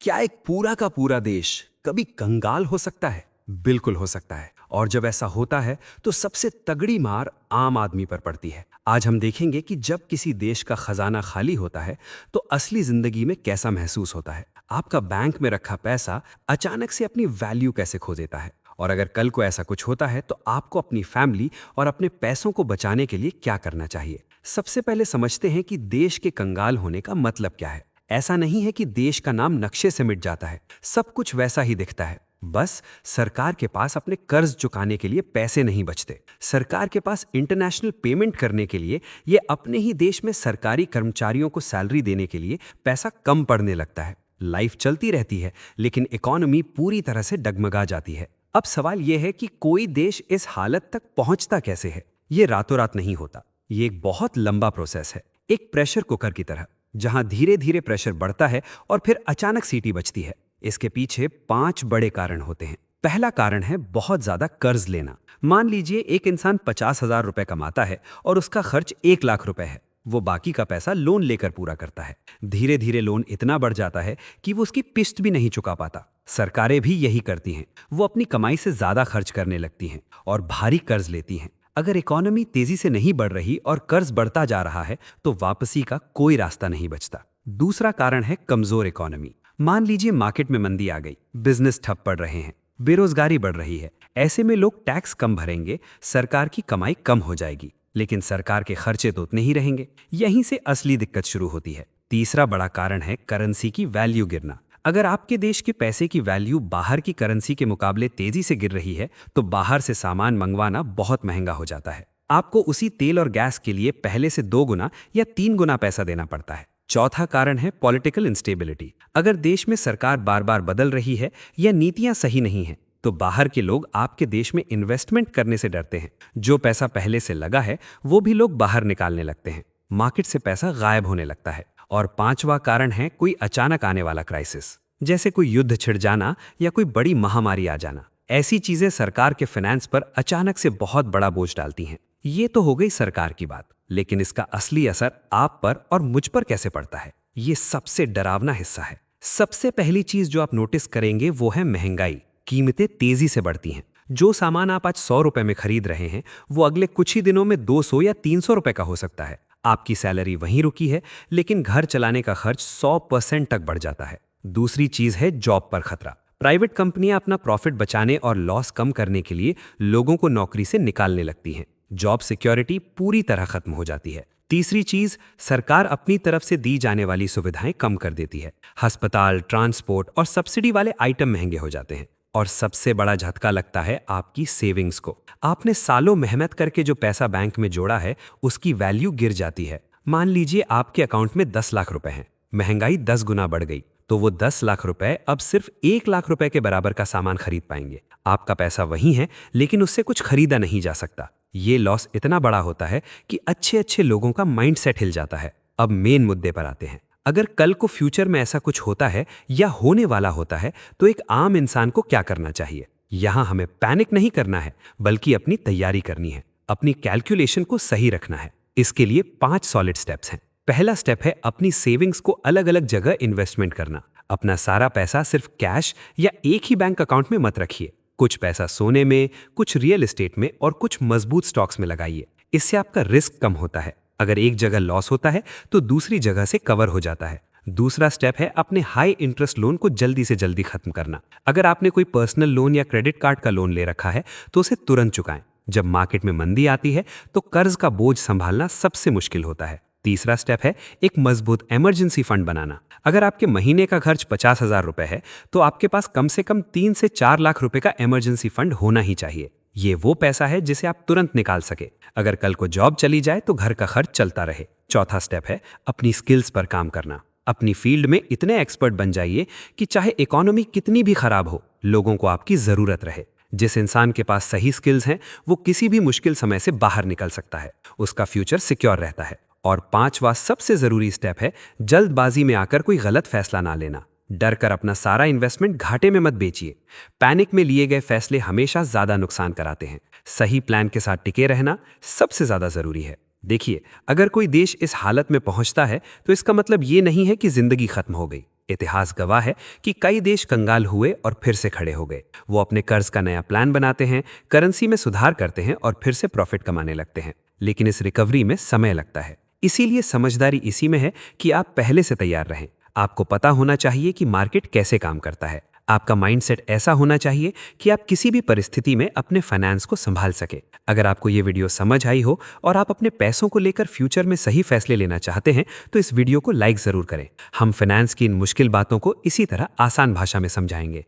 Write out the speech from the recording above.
क्या एक पूरा का पूरा देश कभी कंगाल हो सकता है? बिल्कुल हो सकता है। और जब ऐसा होता है तो सबसे तगड़ी मार आम आदमी पर पड़ती है। आज हम देखेंगे कि जब किसी देश का खजाना खाली होता है तो असली जिंदगी में कैसा महसूस होता है। आपका बैंक में रखा पैसा अचानक से अपनी वैल्यू कैसे खो देता है। और अगर कल को ऐसा कुछ होता है तो आपको अपनी फैमिली और अपने पैसों को बचाने के लिए क्या करना चाहिए। सबसे पहले समझते हैं कि देश के कंगाल होने का मतलब क्या है। ऐसा नहीं है कि देश का नाम नक्शे से मिट जाता है, सब कुछ वैसा ही दिखता है। बस सरकार के पास अपने कर्ज चुकाने के लिए पैसे नहीं बचते। सरकार के पास इंटरनेशनल पेमेंट करने के लिए, ये अपने ही देश में सरकारी कर्मचारियों को सैलरी देने के लिए पैसा कम पड़ने लगता है। लाइफ चलती रहती है लेकिन इकोनॉमी पूरी तरह से डगमगा जाती है। अब सवाल यह है कि कोई देश इस हालत तक पहुंचता कैसे है। ये रातों रात नहीं होता, ये एक बहुत लंबा प्रोसेस है, एक प्रेशर कुकर की तरह, जहां धीरे धीरे प्रेशर बढ़ता है और फिर अचानक सीटी बजती है। इसके पीछे 5 बड़े कारण होते हैं। पहला कारण है बहुत ज्यादा कर्ज लेना। मान लीजिए एक इंसान 50,000 रुपए कमाता है और उसका खर्च 1 लाख रुपए है। वो बाकी का पैसा लोन लेकर पूरा करता है। धीरे धीरे लोन इतना बढ़ जाता है कि वो उसकी किस्त भी नहीं चुका पाता। सरकारें भी यही करती हैं, वो अपनी कमाई से ज्यादा खर्च करने लगती हैं और भारी कर्ज लेती हैं। अगर इकोनॉमी तेजी से नहीं बढ़ रही और कर्ज बढ़ता जा रहा है तो वापसी का कोई रास्ता नहीं बचता। दूसरा कारण है कमजोर इकोनॉमी। मान लीजिए मार्केट में मंदी आ गई, बिजनेस ठप पड़ रहे हैं, बेरोजगारी बढ़ रही है। ऐसे में लोग टैक्स कम भरेंगे, सरकार की कमाई कम हो जाएगी, लेकिन सरकार के खर्चे तो उतने ही रहेंगे। यहीं से असली दिक्कत शुरू होती है। तीसरा बड़ा कारण है करेंसी की वैल्यू गिरना। अगर आपके देश के पैसे की वैल्यू बाहर की करेंसी के मुकाबले तेजी से गिर रही है तो बाहर से सामान मंगवाना बहुत महंगा हो जाता है। आपको उसी तेल और गैस के लिए पहले से 2 गुना या 3 गुना पैसा देना पड़ता है। चौथा कारण है पॉलिटिकल इंस्टेबिलिटी। अगर देश में सरकार बार बार बदल रही है या नीतियां सही नहीं हैं, तो बाहर के लोग आपके देश में इन्वेस्टमेंट करने से डरते हैं। जो पैसा पहले से लगा है वो भी लोग बाहर निकालने लगते हैं। मार्केट से पैसा गायब होने लगता है। और पांचवा कारण है कोई अचानक आने वाला क्राइसिस, जैसे कोई युद्ध छिड़ जाना या कोई बड़ी महामारी आ जाना। ऐसी चीजें सरकार के फाइनेंस पर अचानक से बहुत बड़ा बोझ डालती हैं। ये तो हो गई सरकार की बात, लेकिन इसका असली असर आप पर और मुझ पर कैसे पड़ता है, ये सबसे डरावना हिस्सा है। सबसे पहली चीज जो आप नोटिस करेंगे वो है महंगाई। कीमतें तेजी से बढ़ती हैं। जो सामान आप आज 100 रुपए में खरीद रहे हैं वो अगले कुछ ही दिनों में 200 या 300 रुपए का हो सकता है। आपकी सैलरी वहीं रुकी है लेकिन घर चलाने का खर्च 100% तक बढ़ जाता है। दूसरी चीज है जॉब पर खतरा। प्राइवेट कंपनियां अपना प्रॉफिट बचाने और लॉस कम करने के लिए लोगों को नौकरी से निकालने लगती हैं। जॉब सिक्योरिटी पूरी तरह खत्म हो जाती है। तीसरी चीज, सरकार अपनी तरफ से दी जाने वाली सुविधाएं कम कर देती है। अस्पताल, ट्रांसपोर्ट और सब्सिडी वाले आइटम महंगे हो जाते हैं। और सबसे बड़ा झटका लगता है आपकी सेविंग्स को। आपने सालों मेहनत करके जो पैसा बैंक में जोड़ा है उसकी वैल्यू गिर जाती है। मान लीजिए आपके अकाउंट में 10 लाख रुपए हैं, महंगाई 10 गुना बढ़ गई तो वो 10 लाख रुपए अब सिर्फ 1 लाख रुपए के बराबर का सामान खरीद पाएंगे। आपका पैसा वही है लेकिन उससे कुछ खरीदा नहीं जा सकता। ये लॉस इतना बड़ा होता है कि अच्छे अच्छे लोगों का माइंड सेट हिल जाता है। अब मेन मुद्दे पर आते हैं। अगर कल को फ्यूचर में ऐसा कुछ होता है या होने वाला होता है तो एक आम इंसान को क्या करना चाहिए। यहां हमें पैनिक नहीं करना है बल्कि अपनी तैयारी करनी है, अपनी कैलकुलेशन को सही रखना है। इसके लिए 5 सॉलिड स्टेप्स हैं। पहला स्टेप है अपनी सेविंग्स को अलग अलग जगह इन्वेस्टमेंट करना। अपना सारा पैसा सिर्फ कैश या एक ही बैंक अकाउंट में मत रखिए। कुछ पैसा सोने में, कुछ रियल एस्टेट में और कुछ मजबूत स्टॉक्स में लगाइए। इससे आपका रिस्क कम होता है। अगर एक जगह लॉस होता है तो दूसरी जगह से कवर हो जाता है। दूसरा स्टेप है अपने हाई इंटरेस्ट लोन को जल्दी से जल्दी खत्म करना। अगर आपने कोई पर्सनल लोन या क्रेडिट कार्ड का लोन ले रखा है तो उसे तुरंत चुकाएं। जब मार्केट में मंदी आती है तो कर्ज का बोझ संभालना सबसे मुश्किल होता है। तीसरा स्टेप है एक मजबूत इमरजेंसी फंड बनाना। अगर आपके महीने का खर्च 50,000 रुपए है तो आपके पास कम से कम 3 से 4 लाख रुपए का इमरजेंसी फंड होना ही चाहिए। ये वो पैसा है जिसे आप तुरंत निकाल सके अगर कल को जॉब चली जाए तो घर का खर्च चलता रहे। चौथा स्टेप है अपनी स्किल्स पर काम करना। अपनी फील्ड में इतने एक्सपर्ट बन जाइए कि चाहे इकोनॉमी कितनी भी खराब हो, लोगों को आपकी जरूरत रहे। जिस इंसान के पास सही स्किल्स हैं वो किसी भी मुश्किल समय से बाहर निकल सकता है, उसका फ्यूचर सिक्योर रहता है। और पांचवा सबसे जरूरी स्टेप है जल्दबाजी में आकर कोई गलत फैसला ना लेना। डर कर अपना सारा इन्वेस्टमेंट घाटे में मत बेचिए। पैनिक में लिए गए फैसले हमेशा ज्यादा नुकसान कराते हैं। सही प्लान के साथ टिके रहना सबसे ज्यादा जरूरी है। देखिए, अगर कोई देश इस हालत में पहुंचता है तो इसका मतलब ये नहीं है कि जिंदगी खत्म हो गई। इतिहास गवाह है कि कई देश कंगाल हुए और फिर से खड़े हो गए। वो अपने कर्ज का नया प्लान बनाते हैं, करेंसी में सुधार करते हैं और फिर से प्रॉफिट कमाने लगते हैं। लेकिन इस रिकवरी में समय लगता है। इसीलिए समझदारी इसी में है कि आप पहले से तैयार रहें। आपको पता होना चाहिए कि मार्केट कैसे काम करता है। आपका माइंडसेट ऐसा होना चाहिए कि आप किसी भी परिस्थिति में अपने फाइनेंस को संभाल सके। अगर आपको ये वीडियो समझ आई हो और आप अपने पैसों को लेकर फ्यूचर में सही फैसले लेना चाहते हैं तो इस वीडियो को लाइक जरूर करें। हम फाइनेंस की इन मुश्किल बातों को इसी तरह आसान भाषा में समझाएंगे।